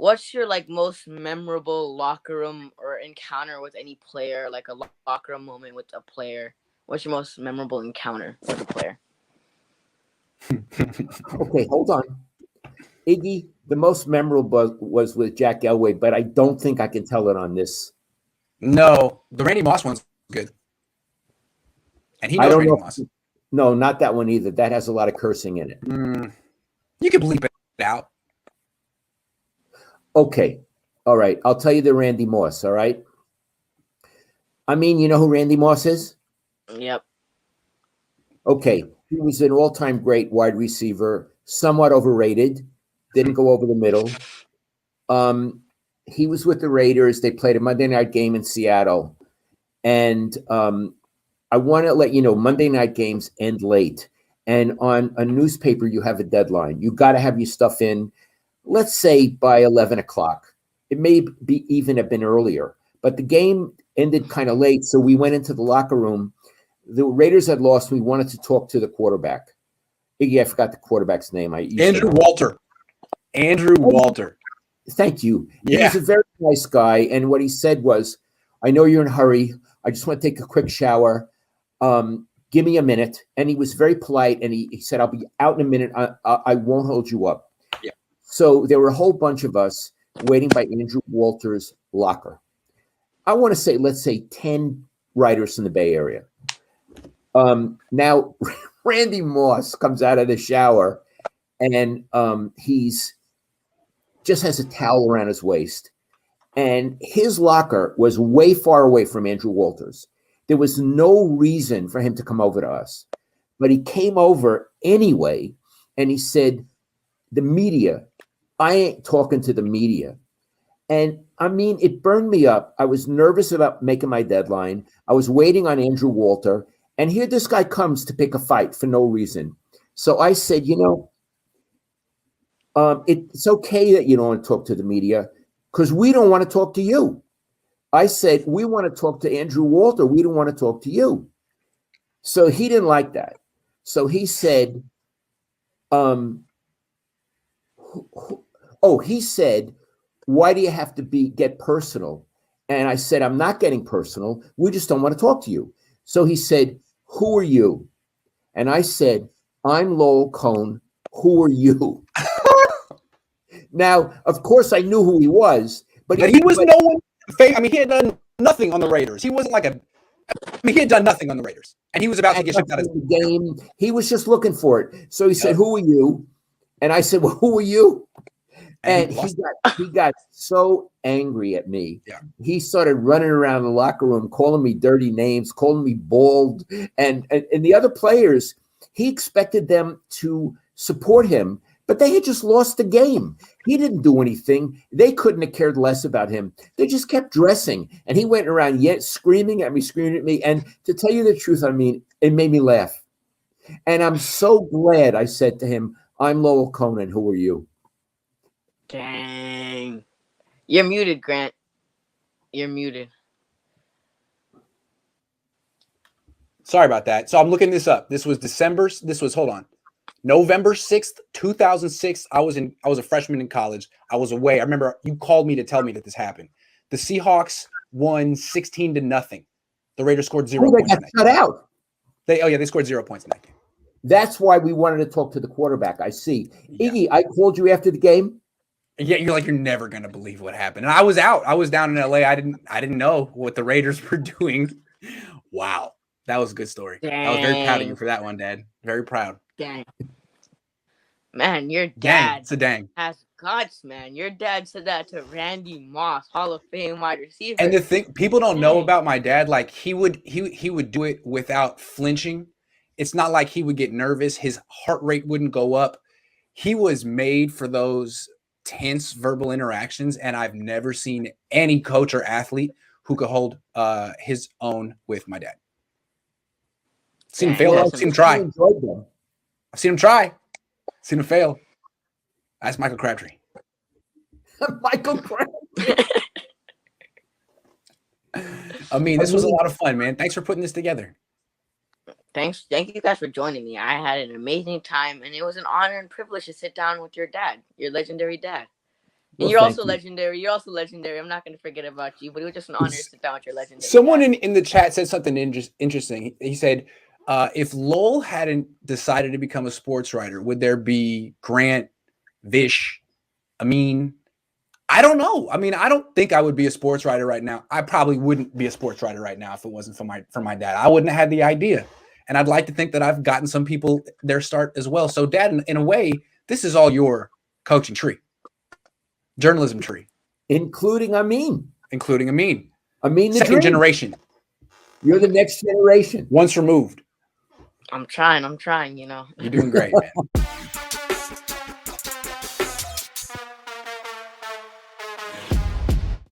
what's your like most memorable locker room or encounter with any player? Like a locker room moment with a player. What's your most memorable encounter with a player? Okay, hold on. Iggy, the most memorable was with Jack Elway, but I don't think I can tell it on this. No, the Randy Moss one's good. And he I knows don't Randy know. Moss. No, not that one either. That has a lot of cursing in it. You can bleep it out. Okay. All right. I'll tell you the Randy Moss. All right. I mean, you know who Randy Moss is? Yep. Okay. He was an all-time great wide receiver, somewhat overrated, didn't go over the middle. He was with the Raiders. They played a Monday night game in Seattle. And I want to let you know, Monday night games end late. And on a newspaper, you have a deadline. You got to have your stuff in, let's say, by 11 o'clock. It may be even have been earlier. But the game ended kind of late, so we went into the locker room. The Raiders had lost. We wanted to talk to the quarterback. Iggy, I forgot the quarterback's name. Andrew Walter. Andrew Walter. Thank you. Yeah. He was a very nice guy. And what he said was, I know you're in a hurry. I just want to take a quick shower. Give me a minute. And he was very polite. And he said, I'll be out in a minute. I won't hold you up. Yeah. So there were a whole bunch of us waiting by Andrew Walter's locker. I want to say, let's say 10 writers in the Bay Area. Now, Randy Moss comes out of the shower and he's just has a towel around his waist. And his locker was way far away from Andrew Walter's. There was no reason for him to come over to us. But he came over anyway, and he said, the media, I ain't talking to the media. And I mean, it burned me up. I was nervous about making my deadline. I was waiting on Andrew Walter. And here this guy comes to pick a fight for no reason. So I said, it's okay that you don't want to talk to the media because we don't want to talk to you. I said, we want to talk to Andrew Walter. We don't want to talk to you. So he didn't like that. So he said, he said, why do you have to get personal? And I said, I'm not getting personal. We just don't want to talk to you. So he said, who are you? And I said, I'm Lowell Cohn. Who are you? Now, of course, I knew who he was, but he was no one. I mean, he had done nothing on the Raiders. He wasn't like he had done nothing on the Raiders, and he was about to get shipped out of the game. He was just looking for it. So he said, "Who are you?" And I said, "Well, who are you?" And he got so angry at me. Yeah. He started running around the locker room, calling me dirty names, calling me bald, and the other players. He expected them to support him. But they had just lost the game. He didn't do anything. They couldn't have cared less about him. They just kept dressing. And he went around screaming at me. And to tell you the truth, I mean, it made me laugh. And I'm so glad I said to him, I'm Lowell Cohn. Who are you? Dang. You're muted, Grant. You're muted. Sorry about that. So I'm looking this up. Hold on. November 6th, 2006, I was a freshman in college. I was away. I remember you called me to tell me that this happened. The Seahawks won 16-0. The Raiders scored 0 points. They got shut out. They scored 0 points in that game. That's why we wanted to talk to the quarterback. I see. Yeah. Iggy, I called you after the game. Yeah, you're never gonna believe what happened. And I was out. I was down in LA. I didn't know what the Raiders were doing. Wow. That was a good story. Dang. I was very proud of you for that one, Dad. Very proud. Dang. Man, your dad It's a dang. has guts, man. Your dad said that to Randy Moss, Hall of Fame wide receiver. And the thing people don't know about my dad, like he would do it without flinching. It's not like he would get nervous. His heart rate wouldn't go up. He was made for those tense verbal interactions, and I've never seen any coach or athlete who could hold his own with my dad. I've seen him fail. I've seen him try. I've seen him try. Seen him fail. That's Michael Crabtree. Michael Crabtree. I mean, this was a lot of fun, man. Thanks for putting this together. Thank you guys for joining me. I had an amazing time, and it was an honor and privilege to sit down with your dad, your legendary dad. And Well, you're thank also you. legendary. You're also legendary. I'm not going to forget about you, but it was just an honor to sit down with your legendary. Someone guy. in the chat said something interesting. He said, if Lowell hadn't decided to become a sports writer, would there be Grant, Vish, Amin? I don't know. I mean, I don't think I would be a sports writer right now. I probably wouldn't be a sports writer right now if it wasn't for my dad. I wouldn't have had the idea. And I'd like to think that I've gotten some people their start as well. So, Dad, in a way, this is all your coaching tree, journalism tree, Including Amin. including Amin. Amin the Second Dream. generation. You're the next generation. Once removed. I'm trying, you know. You're doing great, man.